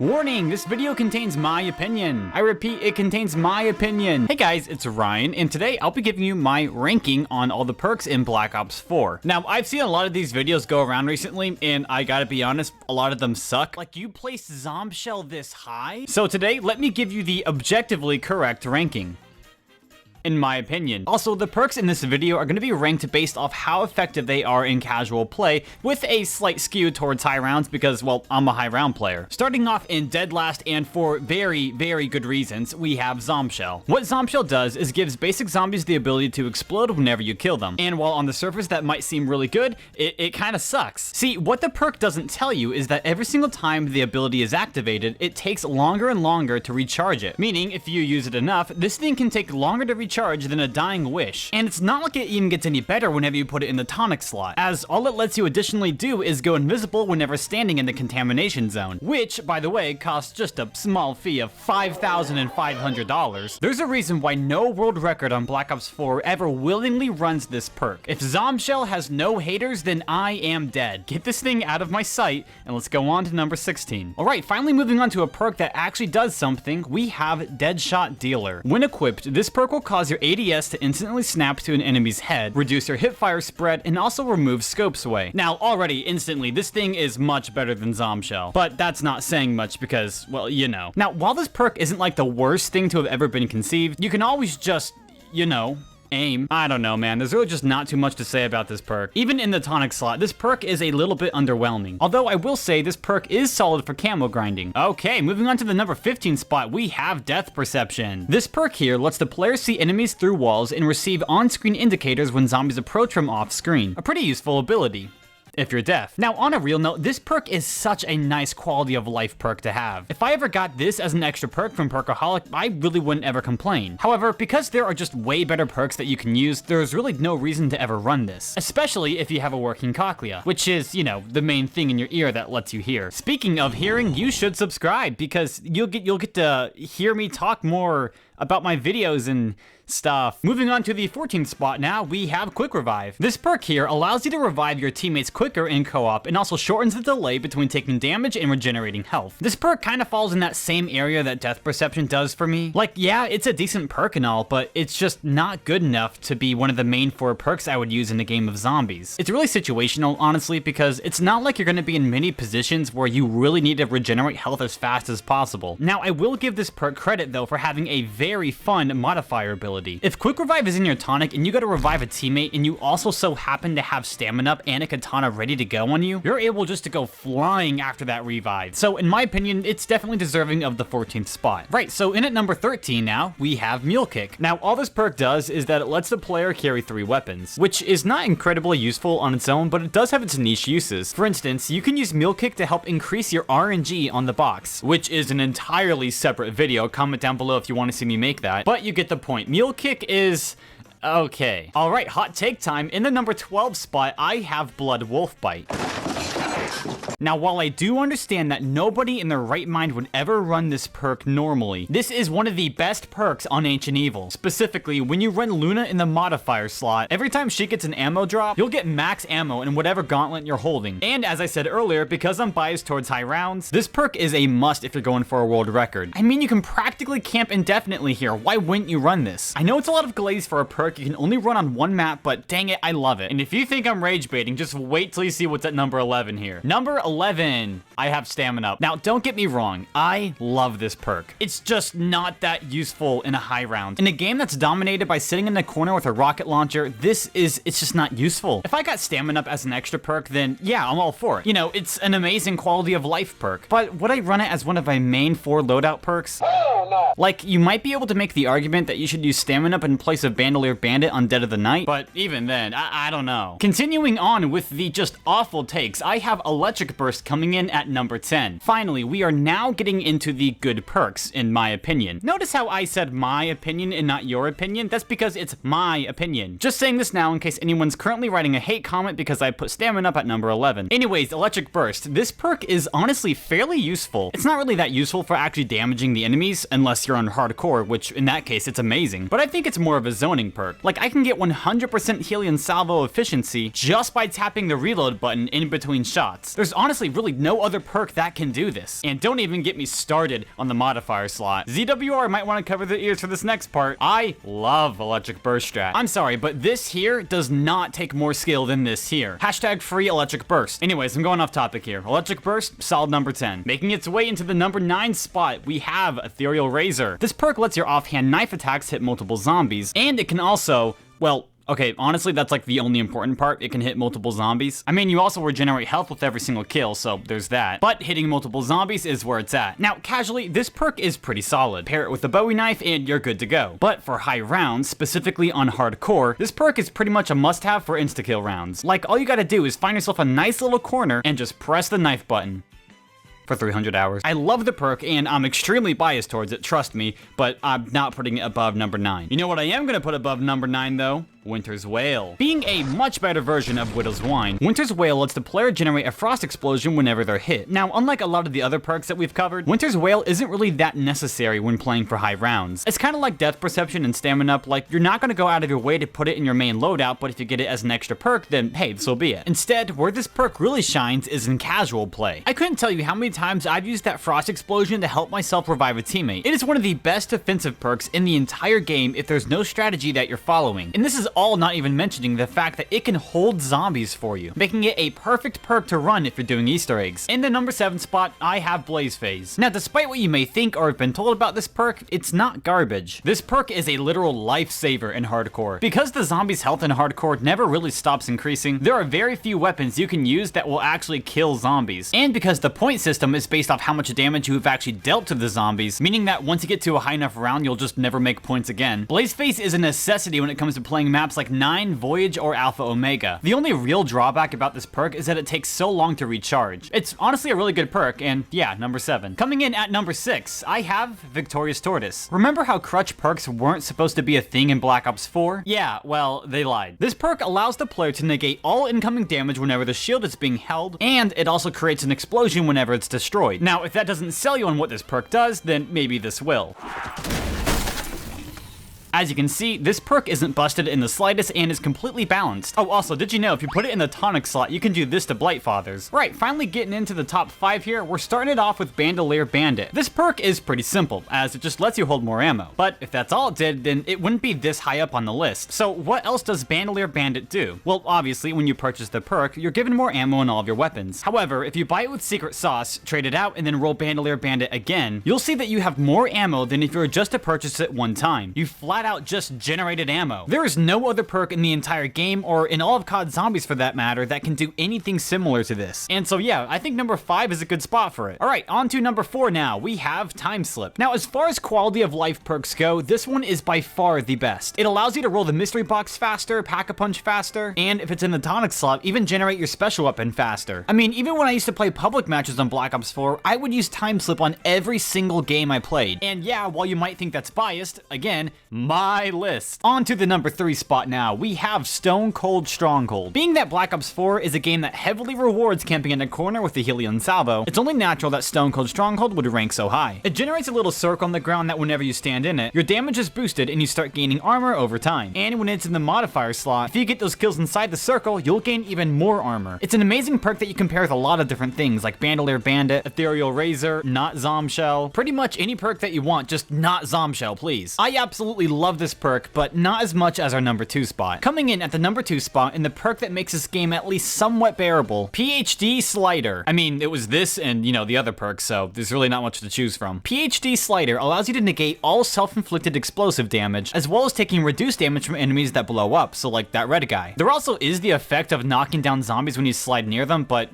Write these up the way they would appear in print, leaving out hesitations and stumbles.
Warning, this video contains my opinion. I repeat, it contains my opinion. Hey guys, it's Ryan, and today I'll be giving you my ranking on all the perks in Black Ops 4. Now, I've seen a lot of these videos go around recently, and I gotta be honest, a lot of them suck. Like, you placed Zombshell this high? So today, let me give you the objectively correct ranking, in my opinion. Also, the perks in this video are going to be ranked based off how effective they are in casual play, with a slight skew towards high rounds because, well, I'm a high round player. Starting off in dead last, and for very, very good reasons, we have Zombshell. What Zombshell does is gives basic zombies the ability to explode whenever you kill them. And while on the surface that might seem really good, it kind of sucks. See, what the perk doesn't tell you is that every single time the ability is activated, it takes longer and longer to recharge it. Meaning, if you use it enough, this thing can take longer to recharge than a dying wish. And it's not like it even gets any better whenever you put it in the tonic slot, as all it lets you additionally do is go invisible whenever standing in the contamination zone, which, by the way, costs just a small fee of $5,500. There's a reason why no world record on Black Ops 4 ever willingly runs this perk. If Zombshell has no haters, then I am dead. Get this thing out of my sight, and let's go on to number 16. Alright, finally moving on to a perk that actually does something, we have Deadshot Dealer. When equipped, this perk will cause your ADS to instantly snap to an enemy's head, reduce your hipfire spread, and also remove scope sway. Now, already, instantly, this thing is much better than Zombshell, but that's not saying much because, well, you know. Now, while this perk isn't like the worst thing to have ever been conceived, you can always just, you know, aim. I don't know, man. There's really just not too much to say about this perk. Even in the tonic slot, this perk is a little bit underwhelming. Although I will say this perk is solid for camo grinding. Okay, moving on to the number 15 spot, we have Death Perception. This perk here lets the player see enemies through walls and receive on-screen indicators when zombies approach from off-screen. A pretty useful ability if you're deaf. Now, on a real note, this perk is such a nice quality of life perk to have. If I ever got this as an extra perk from Perkaholic, I really wouldn't ever complain. However, because there are just way better perks that you can use, there's really no reason to ever run this, especially if you have a working cochlea, which is, you know, the main thing in your ear that lets you hear. Speaking of hearing, you should subscribe because you'll get to hear me talk more about my videos and stuff. Moving on to the 14th spot now, we have Quick Revive. This perk here allows you to revive your teammates quicker in co-op and also shortens the delay between taking damage and regenerating health. This perk kind of falls in that same area that Death Perception does for me. Like, yeah, it's a decent perk and all, but it's just not good enough to be one of the main 4 perks I would use in a game of zombies. It's really situational, honestly, because it's not like you're going to be in many positions where you really need to regenerate health as fast as possible. Now, I will give this perk credit, though, for having a very fun modifier ability. If Quick Revive is in your tonic and you gotta revive a teammate and you also so happen to have stamina up and a katana ready to go on you, you're able just to go flying after that revive. So in my opinion, it's definitely deserving of the 14th spot. Right, so in at number 13 now, we have Mule Kick. Now, all this perk does is that it lets the player carry 3 weapons, which is not incredibly useful on its own, but it does have its niche uses. For instance, you can use Mule Kick to help increase your RNG on the box, which is an entirely separate video. Comment down below if you want to see me make that, but you get the point. Mule Kick is okay. All right, hot take time. In the number 12 spot, I have Blood Wolf Bite. Now, while I do understand that nobody in their right mind would ever run this perk normally, this is one of the best perks on Ancient Evil. Specifically, when you run Luna in the modifier slot, every time she gets an ammo drop, you'll get max ammo in whatever gauntlet you're holding. And as I said earlier, because I'm biased towards high rounds, this perk is a must if you're going for a world record. I mean, you can practically camp indefinitely here. Why wouldn't you run this? I know it's a lot of glaze for a perk you can only run on one map, but dang it, I love it. And if you think I'm rage baiting, just wait till you see what's at number 11 here. Number 11, I have Stamina Up. Now, don't get me wrong, I love this perk. It's just not that useful in a high round. In a game that's dominated by sitting in the corner with a rocket launcher, it's just not useful. If I got Stamina Up as an extra perk, then yeah, I'm all for it. You know, it's an amazing quality of life perk. But would I run it as one of my main 4 loadout perks? Oh, no. Like, you might be able to make the argument that you should use Stamina Up in place of Bandolier Bandit on Dead of the Night, but even then, I don't know. Continuing on with the just awful takes, I have Electric Burst coming in at number 10. Finally, we are now getting into the good perks, in my opinion. Notice how I said my opinion and not your opinion? That's because it's my opinion. Just saying this now in case anyone's currently writing a hate comment because I put Stamina Up at number 11. Anyways, Electric Burst. This perk is honestly fairly useful. It's not really that useful for actually damaging the enemies unless you're on hardcore, which in that case it's amazing. But I think it's more of a zoning perk. Like, I can get 100% Helion Salvo efficiency just by tapping the reload button in between shots. There's honestly really no other perk that can do this. And don't even get me started on the modifier slot. ZWR might want to cover their ears for this next part. I love Electric Burst strat. I'm sorry, but this here does not take more skill than this here. Hashtag free Electric Burst. Anyways, I'm going off topic here. Electric Burst, solid number 10. Making its way into the number 9 spot, we have Ethereal Razor. This perk lets your offhand knife attacks hit multiple zombies, and it can also, well, okay, honestly, that's like the only important part. It can hit multiple zombies. I mean, you also regenerate health with every single kill, so there's that. But hitting multiple zombies is where it's at. Now, casually, this perk is pretty solid. Pair it with a Bowie knife and you're good to go. But for high rounds, specifically on hardcore, this perk is pretty much a must-have for insta-kill rounds. Like, all you gotta do is find yourself a nice little corner and just press the knife button. For 300 hours. I love the perk, and I'm extremely biased towards it, trust me, but I'm not putting it above number 9. You know what I am gonna put above number 9, though? Winter's Wail. Being a much better version of Widow's Wine, Winter's Wail lets the player generate a frost explosion whenever they're hit. Now, unlike a lot of the other perks that we've covered, Winter's Wail isn't really that necessary when playing for high rounds. It's kind of like Death Perception and Stamina Up, like you're not going to go out of your way to put it in your main loadout, but if you get it as an extra perk, then hey, so be it. Instead, where this perk really shines is in casual play. I couldn't tell you how many times I've used that frost explosion to help myself revive a teammate. It is one of the best defensive perks in the entire game if there's no strategy that you're following. And this is all not even mentioning the fact that it can hold zombies for you, making it a perfect perk to run if you're doing Easter eggs. In the number 7 spot, I have Blaze Phase. Now, despite what you may think or have been told about this perk, it's not garbage. This perk is a literal lifesaver in hardcore. Because the zombies' health in hardcore never really stops increasing, there are very few weapons you can use that will actually kill zombies. And because the point system is based off how much damage you have actually dealt to the zombies, meaning that once you get to a high enough round, you'll just never make points again. Blaze Phase is a necessity when it comes to playing maps like 9, Voyage, or Alpha Omega. The only real drawback about this perk is that it takes so long to recharge. It's honestly a really good perk, and yeah, number 7. Coming in at number 6, I have Victorious Tortoise. Remember how crutch perks weren't supposed to be a thing in Black Ops 4? Yeah, well, they lied. This perk allows the player to negate all incoming damage whenever the shield is being held, and it also creates an explosion whenever it's destroyed. Now, if that doesn't sell you on what this perk does, then maybe this will. As you can see, this perk isn't busted in the slightest and is completely balanced. Oh, also, did you know if you put it in the tonic slot, you can do this to Blightfathers? Right, finally getting into the top 5 here, we're starting it off with Bandolier Bandit. This perk is pretty simple, as it just lets you hold more ammo. But if that's all it did, then it wouldn't be this high up on the list. So what else does Bandolier Bandit do? Well, obviously, when you purchase the perk, you're given more ammo in all of your weapons. However, if you buy it with Secret Sauce, trade it out, and then roll Bandolier Bandit again, you'll see that you have more ammo than if you were just to purchase it one time. You flat out just generated ammo. There is no other perk in the entire game, or in all of COD Zombies for that matter, that can do anything similar to this. And so yeah, I think number 5 is a good spot for it. Alright, on to number 4 now. We have Time Slip. Now, as far as quality of life perks go, this one is by far the best. It allows you to roll the mystery box faster, Pack-a-Punch faster, and if it's in the tonic slot, even generate your special weapon faster. I mean, even when I used to play public matches on Black Ops 4, I would use Time Slip on every single game I played. And yeah, while you might think that's biased, again, my list. On to the number 3 spot now, we have Stone Cold Stronghold. Being that Black Ops 4 is a game that heavily rewards camping in a corner with the Helion Salvo, it's only natural that Stone Cold Stronghold would rank so high. It generates a little circle on the ground that whenever you stand in it, your damage is boosted and you start gaining armor over time. And when it's in the modifier slot, if you get those kills inside the circle, you'll gain even more armor. It's an amazing perk that you can pair with a lot of different things like Bandolier Bandit, Ethereal Razor, not Zombshell, pretty much any perk that you want, just not Zombshell, please. I absolutely love this perk, but not as much as our number 2 spot. Coming in at the number 2 spot in the perk that makes this game at least somewhat bearable, PhD Slider. I mean, it was this and, you know, the other perks, so there's really not much to choose from. PhD Slider allows you to negate all self-inflicted explosive damage, as well as taking reduced damage from enemies that blow up, so like that red guy. There also is the effect of knocking down zombies when you slide near them, but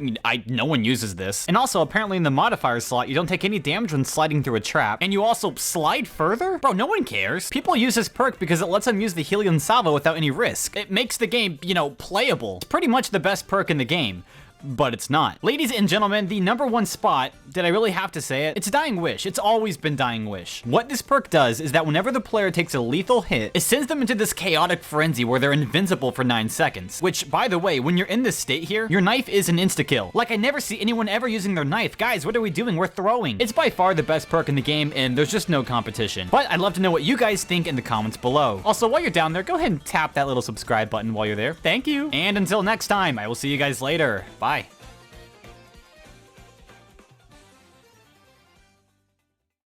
no one uses this. And also, apparently in the modifier slot, you don't take any damage when sliding through a trap, and you also slide further? Bro, no one cares. People use this perk because it lets them use the Helion Salvo without any risk. It makes the game, you know, playable. It's pretty much the best perk in the game. but it's not. Ladies and gentlemen, the number one spot, did I really have to say it? It's Dying Wish. It's always been Dying Wish. What this perk does is that whenever the player takes a lethal hit, it sends them into this chaotic frenzy where they're invincible for 9 seconds. Which, by the way, when you're in this state here, your knife is an insta-kill. Like, I never see anyone ever using their knife. Guys, what are we doing? We're throwing. It's by far the best perk in the game, and there's just no competition. But I'd love to know what you guys think in the comments below. Also, while you're down there, go ahead and tap that little subscribe button while you're there. Thank you. And until next time, I will see you guys later. Bye.